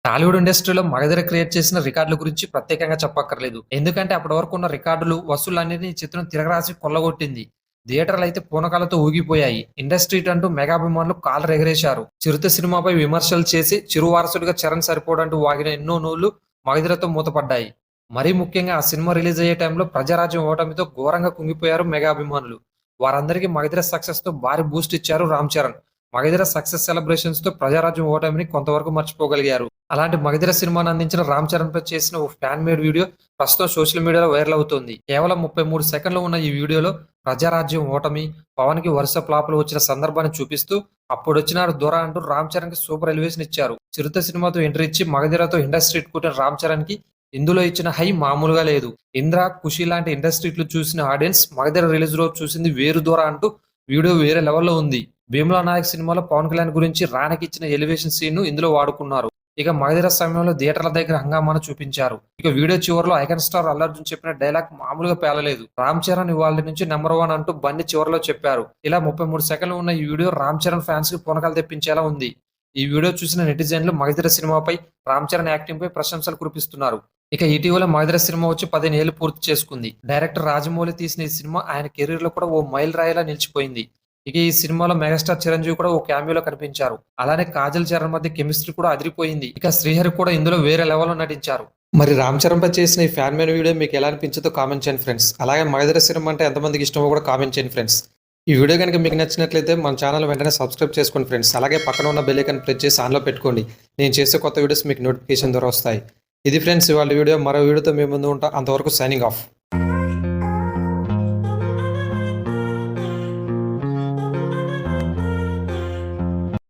టాలీవుడ్ ఇండస్ట్రీలో మగధీర క్రియేట్ చేసిన రికార్డుల గురించి ప్రత్యేకంగా చెప్పక్కర్లేదు. ఎందుకంటే అప్పటి వరకు ఉన్న రికార్డులు, వసూళ్లన్నిటిని ఈ చిత్రం తిరగరాసి కొల్లగొట్టింది. థియేటర్లు అయితే పూనకాలతో ఊగిపోయాయి. ఇండస్ట్రీ అంటూ మెగాభిమానులు కాలరెగరేశారు. చిరుత సినిమాపై విమర్శలు చేసి చిరు వారసుడిగా చరణ్ సరిపోడంటూ వాగిన ఎన్నో నోళ్లు మగధీరతో మూతపడ్డాయి. మరీ ముఖ్యంగా ఆ సినిమా రిలీజ్ అయ్యే టైంలో ప్రజారాజ్యం ఓటమితో ఘోరంగా కుంగిపోయారు మెగాభిమానులు. వారందరికీ మగధీర సక్సెస్ తో భారీ బూస్ట్ ఇచ్చారు రామ్ చరణ్. మగధీర సక్సెస్ సెలబ్రేషన్స్ తో ప్రజారాజ్యం ఓటమిని కొంతవరకు మర్చిపోగలిగారు. అలాంటి మగధీర సినిమాను అందించిన రామ్ చరణ్ పై చేసిన ఓ ఫ్యాన్ మేడ్ వీడియో ప్రస్తుతం సోషల్ మీడియాలో వైరల్ అవుతోంది. కేవలం 33 సెకండ్లు ఉన్న ఈ వీడియోలో ప్రజారాజ్యం ఓటమి, పవన్ కి వరుస ఫ్లాపులు వచ్చిన సందర్భాన్ని చూపిస్తూ అప్పుడొచ్చినాడు దొర అంటూ రామ్ చరణ్ కి సూపర్ ఎలివేషన్ ఇచ్చారు. చిరుత సినిమాతో ఎంట్రీ ఇచ్చి మగధీరతో ఇండస్ట్రీ కుట్టిన రామ్ చరణ్ కి ఇందులో ఇచ్చిన హై మామూలుగా లేదు. ఇంద్ర, ఖుషి లాంటి ఇండస్ట్రీట్లు చూసిన ఆడియన్స్ మగధీర రిలీజ్ రోజు చూసింది వేరు దొర అంటూ వీడియో వేరే లెవెల్లో ఉంది. భీమ్లా నాయక్ సినిమాలో పవన్ కళ్యాణ్ గురించి రాణకి ఇచ్చిన ఎలివేషన్ సీన్ ను ఇందులో వాడుకున్నారు. ఇక మగధీర సమయంలో థియేటర్ల దగ్గర హంగామాను చూపించారు. ఇక వీడియో చివరిలో ఐకాన్ స్టార్ అల్లు అర్జున్ చెప్పిన డైలాగ్ మామూలుగా పేలలేదు. రామ్ చరణ్ ఇవాళ నుంచి నెంబర్ 1 అంటూ బండి చివరిలో చెప్పారు. ఇలా 33 సెకండ్లు ఉన్న ఈ వీడియో రామ్ చరణ్ ఫ్యాన్స్ కి పూనకాలు తెప్పించేలా ఉంది. ఈ వీడియో చూసిన నెటిజన్లు మగధీర సినిమాపై, రామ్ చరణ్ యాక్టింగ్ పై ప్రశంసలు కురిపిస్తున్నారు. ఇక ఇటీవల మగధీర సినిమా వచ్చి 15 ఏళ్లు పూర్తి చేసుకుంది. డైరెక్టర్ రాజమౌళి తీసిన ఈ సినిమా ఆయన కెరీర్ లో కూడా ఓ మైల్ రాయిలా నిలిచిపోయింది. ఇక ఈ సినిమాలో మెగాస్టార్ చిరంజీవి కూడా ఓ క్యామియోలో కనిపించారు. అలానే కాజల్ చరణ్ మధ్య కెమిస్ట్రీ కూడా అదిరిపోయింది. ఇక శ్రీహరి కూడా ఇందులో వేరే లెవెల్లో నటించారు. మరి రామ్ చరణ్ పై చేసిన ఈ ఫ్యాన్ మేన్ వీడియో మీకు ఎలా అనిపించిందో కామెంట్ చేయండి ఫ్రెండ్స్. అలాగే మగధీర సినిమా అంటే ఎంతమందికి ఇష్టమో కూడా కామెంట్ చేయండి ఫ్రెండ్స్. ఈ వీడియో కనుక మీకు నచ్చినట్లయితే మన ఛానల్ వెంటనే సబ్స్క్రైబ్ చేసుకోండి ఫ్రెండ్స్. అలాగే పక్కన ఉన్న బెల్ ఐకాన్ ప్రెస్ చేసి ఆన్లో పెట్టుకోండి. నేను చేసే కొత్త వీడియోస్ మీకు నోటిఫికేషన్ ద్వారా వస్తాయి. ఇది ఫ్రెండ్స్ ఇవాళ వీడియో. మరో వీడియోతో మేము ముందు ఉంటాం. అంతవరకు సైనింగ్ ఆఫ్.